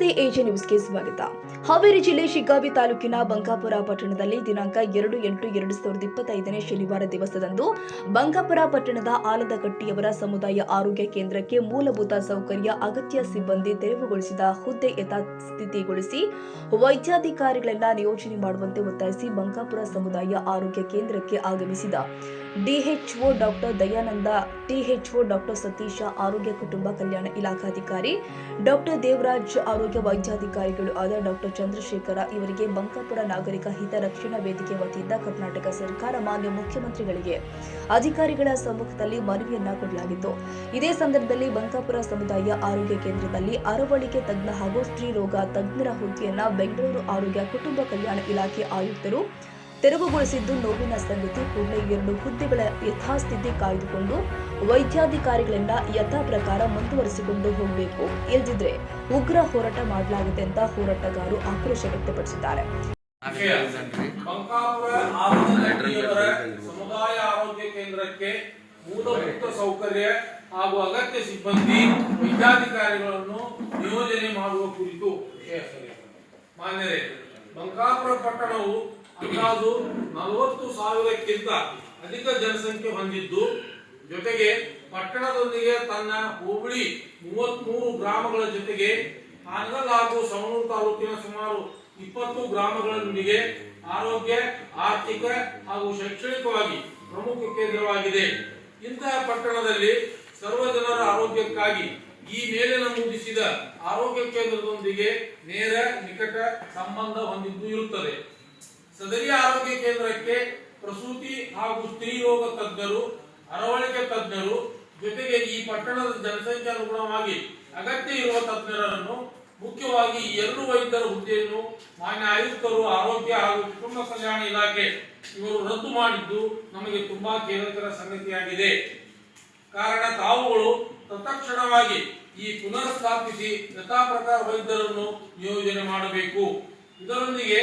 ನಮಸ್ತೆ ಎಜೆ ನ್ಯೂಸ್ಗೆ ಸ್ವಾಗತ. ಹಾವೇರಿ ಜಿಲ್ಲೆ ಶಿಗ್ಗಾವಿ ತಾಲೂಕಿನ ಬಂಕಾಪುರ ಪಟ್ಟಣದಲ್ಲಿ ದಿನಾಂಕ 2/8/2025 ಶನಿವಾರ ದಿವಸದಂದು ಬಂಕಾಪುರ ಪಟ್ಟಣದ ಆಲದಕಟ್ಟಿಯವರ ಸಮುದಾಯ ಆರೋಗ್ಯ ಕೇಂದ್ರಕ್ಕೆ ಮೂಲಭೂತ ಸೌಕರ್ಯ ಅಗತ್ಯ ಸಿಬ್ಬಂದಿ ತೆರವುಗೊಳಿಸಿದ ಹುದ್ದೆ ಯಥಾಸ್ಥಿತಿಗೊಳಿಸಿ ವೈದ್ಯಾಧಿಕಾರಿಗಳನ್ನ ನಿಯೋಜನೆ ಮಾಡುವಂತೆ ಒತ್ತಾಯಿಸಿ ಬಂಕಾಪುರ ಸಮುದಾಯ ಆರೋಗ್ಯ ಕೇಂದ್ರಕ್ಕೆ ಆಗಮಿಸಿದ DHO doctor Dayananda, THO doctor Satish, ಆರೋಗ್ಯ ಕುಟುಂಬ ಕಲ್ಯಾಣ ಇಲಾಖಾಧಿಕಾರಿ ಡಾಕ್ಟರ್ ದೇವರಾಜ್, ಆರೋಗ್ಯ ವೈದ್ಯಾಧಿಕಾರಿಗಳು ಆದ ಡಾಕ್ಟರ್ ಚಂದ್ರಶೇಖರ ಇವರಿಗೆ ಬಂಕಾಪುರ ನಾಗರಿಕ ಹಿತರಕ್ಷಣಾ ವೇದಿಕೆ ವತಿಯಿಂದ ಕರ್ನಾಟಕ ಸರ್ಕಾರ ಮಾನ್ಯ ಮುಖ್ಯಮಂತ್ರಿಗಳಿಗೆ ಅಧಿಕಾರಿಗಳ ಸಮ್ಮುಖದಲ್ಲಿ ಮನವಿಯನ್ನ ಕೊಡಲಾಗಿತ್ತು. ಇದೇ ಸಂದರ್ಭದಲ್ಲಿ ಬಂಕಾಪುರ ಸಮುದಾಯ ಆರೋಗ್ಯ ಕೇಂದ್ರದಲ್ಲಿ ಅರವಳಿಕೆ ತಜ್ಞ ಹಾಗೂ ಸ್ತ್ರೀರೋಗ ತಜ್ಞರ ಹುದ್ದೆಯನ್ನ ಬೆಂಗಳೂರು ಆರೋಗ್ಯ ಕುಟುಂಬ ಕಲ್ಯಾಣ ಇಲಾಖೆ ಆಯುಕ್ತರು ತೆರವುಗೊಳಿಸಿದ್ದು ನೋವಿನ ಸಂಗತಿ. ಕೂಡಲೇ 2 ಹುದ್ದೆಗಳ ಯಥಾಸ್ಥಿತಿ ಕಾಯ್ದುಕೊಂಡು ವೈದ್ಯಾಧಿಕಾರಿಗಳನ್ನ ಯಥಾ ಪ್ರಕಾರ ಮುಂದುವರಿಸಿಕೊಂಡು ಹೋಗಬೇಕು, ಇಲ್ಲದಿದ್ರೆ ಉಗ್ರ ಹೋರಾಟ ಮಾಡಲಾಗುತ್ತೆ ಅಂತ ಹೋರಾಟಗಾರರು ಆಕ್ರೋಶ ವ್ಯಕ್ತಪಡಿಸಿದ್ದಾರೆ. ಸಮುದಾಯ ಆರೋಗ್ಯ ಕೇಂದ್ರಕ್ಕೆ ಮೂಲಭೂತ ಸೌಕರ್ಯ ಹಾಗೂ ಅಗತ್ಯ ಸಿಬ್ಬಂದಿ ವೈದ್ಯಾಧಿಕಾರಿಗಳನ್ನು ನಿಯೋಜನೆ ಮಾಡುವ ಕುರಿತು ಮಾನ್ಯರೇ, ಬಂಕಾಪುರ ಪಟ್ಟಣವು ಅಂದಾಜು 40,000ಕ್ಕಿಂತ ಅಧಿಕ ಜನಸಂಖ್ಯೆ ಹೊಂದಿದ್ದು, ಜೊತೆಗೆ ಪಟ್ಟಣದೊಂದಿಗೆ ತನ್ನ ಹೋಬಳಿ 33 ಗ್ರಾಮಗಳ ಜೊತೆಗೆ ಹಾನಗಲ್ ಹಾಗೂ ಸವಣೂರು ತಾಲೂಕಿನ ಸುಮಾರು 20 ಗ್ರಾಮಗಳೊಂದಿಗೆ ಆರೋಗ್ಯ, ಆರ್ಥಿಕ ಹಾಗೂ ಶೈಕ್ಷಣಿಕವಾಗಿ ಪ್ರಮುಖ ಕೇಂದ್ರವಾಗಿದೆ. ಇಂತಹ ಪಟ್ಟಣದಲ್ಲಿ ಸರ್ವ ಜನರ ಆರೋಗ್ಯಕ್ಕಾಗಿ ಈ ಮೇಲೆ ನಮೂದಿಸಿದ ಆರೋಗ್ಯ ಕೇಂದ್ರದೊಂದಿಗೆ ನೇರ ನಿಕಟ ಸಂಬಂಧ ಹೊಂದಿದ್ದು ಇರುತ್ತದೆ. ಸದರಿ ಆರೋಗ್ಯ ಕೇಂದ್ರಕ್ಕೆ ಪ್ರಸೂತಿ ಹಾಗೂ ಸ್ತ್ರೀರೋಗ ತಜ್ಞರು, ಅರವಳಿಕೆ ತಜ್ಞರು, ಜೊತೆಗೆ ಈ ಪಟ್ಟಣದ ಜನಸಂಖ್ಯೆ ಅನುಗುಣವಾಗಿ ಅಗತ್ಯ ಇರುವ ತಜ್ಞರನ್ನು, ಮುಖ್ಯವಾಗಿ 2 ವೈದ್ಯರ ಹುದ್ದೆಯನ್ನು ಮಾನ್ಯ ಆಯುಕ್ತರು, ಆರೋಗ್ಯ ಹಾಗೂ ಕುಟುಂಬ ಕಲ್ಯಾಣ ಇಲಾಖೆ ಇವರು ರದ್ದು ಮಾಡಿದ್ದು ನಮಗೆ ತುಂಬಾ ಖೇದಕರ ಸಂಗತಿಯಾಗಿದೆ. ಕಾರಣ ತಾವುಗಳು ತತ್ಕ್ಷಣವಾಗಿ ಈ ಪುನರ್ ಸ್ಥಾಪಿಸಿ ಯಥಾ ಪ್ರಕಾರ ವೈದ್ಯರನ್ನು ನಿಯೋಜನೆ ಮಾಡಬೇಕು. ಇದರೊಂದಿಗೆ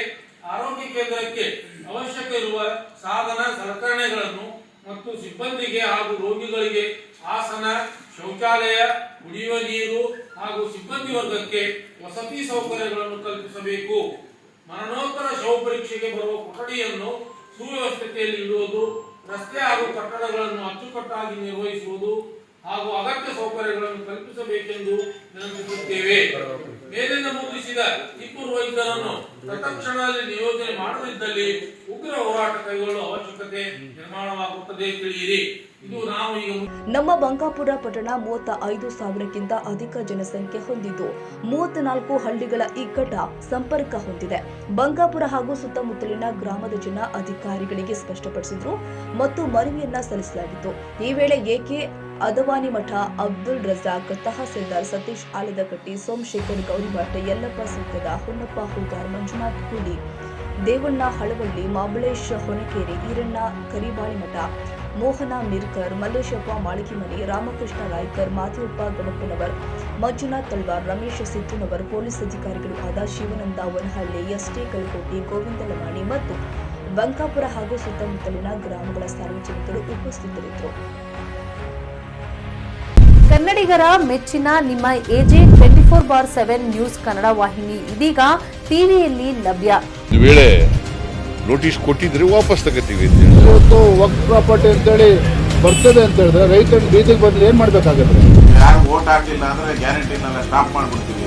ಆರೋಗ್ಯ ಕೇಂದ್ರಕ್ಕೆ ಅವಶ್ಯಕ ಇರುವ ಸಾಧನ ಸಲಕರಣೆಗಳನ್ನು ಮತ್ತು ಸಿಬ್ಬಂದಿಗೆ ಹಾಗೂ ರೋಗಿಗಳಿಗೆ ಆಸನ, ಶೌಚಾಲಯ, ಕುಡಿಯುವ ನೀರು ಹಾಗೂ ಸಿಬ್ಬಂದಿ ವರ್ಗಕ್ಕೆ ವಸತಿ ಸೌಕರ್ಯಗಳನ್ನು ಕಲ್ಪಿಸಬೇಕು. ಮರಣೋತ್ತರ ಶವ ಪರೀಕ್ಷೆಗೆ ಬರುವ ಕೊಠಡಿಯನ್ನು ಸುವ್ಯವಸ್ಥೆಯಲ್ಲಿ ಇಡುವುದು, ರಸ್ತೆ ಹಾಗೂ ಕಟ್ಟಡಗಳನ್ನು ಅಚ್ಚುಕಟ್ಟಾಗಿ ನಿರ್ವಹಿಸುವುದು ಹಾಗೂ ಅಗತ್ಯ ಸೌಕರ್ಯಗಳನ್ನು ಕಲ್ಪಿಸಬೇಕೆಂದು ವಿನಂತಿಸುತ್ತೇವೆ. ಮೇಲೆ ನಮೂದಿಸಿದ 2 ವೈದ್ಯರನ್ನು ತತ್ಕ್ಷಣದಲ್ಲಿ ನಿಯೋಜನೆ ಮಾಡದಿದ್ದಲ್ಲಿ ಉಗ್ರ ಹೋರಾಟ ಕೈಗೊಳ್ಳುವ ಅವಶ್ಯಕತೆ ನಿರ್ಮಾಣವಾಗುತ್ತದೆ ತಿಳಿಯಿರಿ. ಇದು ನಾವು ಈಗ ನಮ್ಮ ಬಂಕಾಪುರ ಪಟ್ಟಣ 35,000ಕ್ಕಿಂತ ಅಧಿಕ ಜನಸಂಖ್ಯೆ ಹೊಂದಿದ್ದು 34 ಹಳ್ಳಿಗಳ ಇಕ್ಕಟ್ಟ ಸಂಪರ್ಕ ಹೊಂದಿದೆ. ಬಂಕಾಪುರ ಹಾಗೂ ಸುತ್ತಮುತ್ತಲಿನ ಗ್ರಾಮದ ಜನ ಅಧಿಕಾರಿಗಳಿಗೆ ಸ್ಪಷ್ಟಪಡಿಸಿದ್ರು ಮತ್ತು ಮನವಿಯನ್ನ ಸಲ್ಲಿಸಲಾಗಿತ್ತು. ಈ ವೇಳೆ ಎಕೆ ಅದವಾನಿ ಮಠ, ಅಬ್ದುಲ್ ರಜಾಕ್, ತಹಸೀಲ್ದಾರ್ ಸತೀಶ್ ಆಲದಕಟ್ಟಿ, ಸೋಮಶೇಖರ್ ಗೌರಿಮಠ, ಯಲ್ಲಪ್ಪ ಸುಕ್ಕದ, ಹೊನ್ನಪ್ಪ ಹೂಗಾರ್, ಮಂಜುನಾಥ್ ಕೂಲಿ, ದೇವಣ್ಣ ಹಳವಳ್ಳಿ, ಮಾಬಳೇಶ್ ಹೊನಕೇರಿ, ಈರಣ್ಣ ಕರಿಬಾಳಿಮಠ, ಮೋಹನ ಮಿರ್ಕರ್, ಮಲ್ಲೇಶಪ್ಪ ಮಾಳಿಗೆಮನಿ, ರಾಮಕೃಷ್ಣ ರಾಯ್ಕರ್, ಮಾದೇವಪ್ಪ ಗಣಪನವರ್, ಮಂಜುನಾಥ್ ತಳ್ವಾರ್, ರಮೇಶ್ ಸಿದ್ದನವರ್, ಪೊಲೀಸ್ ಅಧಿಕಾರಿಗಳು ಆದ ಶಿವನಂದ ವನಹಳ್ಳಿ, ಎಸ್ಟಿ ಕಲ್ಕೋಟಿ, ಗೋವಿಂದ ಲಮಾಣಿ ಮತ್ತು ಬಂಕಾಪುರ ಹಾಗೂ ಸುತ್ತಮುತ್ತಲಿನ ಗ್ರಾಮಗಳ ಸಾರ್ವಜನಿಕರು ಉಪಸ್ಥಿತರಿದ್ದರು. ಕನ್ನಡಿಗರ ಮೆಚ್ಚಿನ ನಿಮ್ಮ ಎಜೆ 24/7 ನ್ಯೂಸ್ ಕನ್ನಡ ವಾಹಿನಿ ಇದೀಗ ಟಿವಿಯಲ್ಲಿ ಲಭ್ಯ. ವೇಳೆ ನೋಟಿಸ್ ಕೊಟ್ಟಿದ್ರೆ ವಾಪಸ್ ತಗೋತೀವಿ. ಇವತ್ತು ವಕ್ಫ್ ಪ್ರಾಪರ್ಟಿ ಅಂತೇಳಿ ಬರ್ತದೆ ಅಂತ ಹೇಳಿದ್ರೆ ರೈತರು ಬೀದಿಗೆ ಬಂದು ಏನ್ ಮಾಡ್ಬೇಕಾಗತ್ತೆ? ಯಾರು ವೋಟ್ ಹಾಕಿಲ್ಲ ಅಂದ್ರೆ ಗ್ಯಾರಂಟಿನೆಲ್ಲ ಸ್ಟಾಪ್ ಮಾಡ್ಬಿಡ್ತೀವಿ.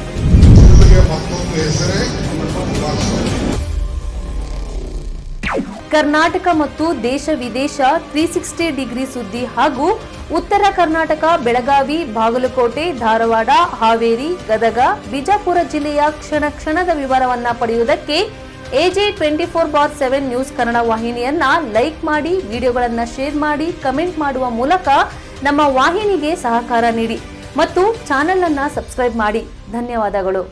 ಕರ್ನಾಟಕ ಮತ್ತು ದೇಶ ವಿದೇಶ 360 ಡಿಗ್ರಿ ಸುದ್ದಿ ಹಾಗೂ ಉತ್ತರ ಕರ್ನಾಟಕ, ಬೆಳಗಾವಿ, ಬಾಗಲಕೋಟೆ, ಧಾರವಾಡ, ಹಾವೇರಿ, ಗದಗ, ಬಿಜಾಪುರ ಜಿಲ್ಲೆಯ ಕ್ಷಣ ಕ್ಷಣದ ವಿವರವನ್ನ ಪಡೆಯುವುದಕ್ಕೆ ಎಜೆ 24/7 ನ್ಯೂಸ್ ಕನ್ನಡ ವಾಹಿನಿಯನ್ನ ಲೈಕ್ ಮಾಡಿ, ವಿಡಿಯೋಗಳನ್ನ ಶೇರ್ ಮಾಡಿ, ಕಮೆಂಟ್ ಮಾಡುವ ಮೂಲಕ ನಮ್ಮ ವಾಹಿನಿಗೆ ಸಹಕಾರ ನೀಡಿ ಮತ್ತು ಚಾನೆಲ್ ಅನ್ನ ಸಬ್ಸ್ಕ್ರೈಬ್ ಮಾಡಿ. ಧನ್ಯವಾದಗಳು.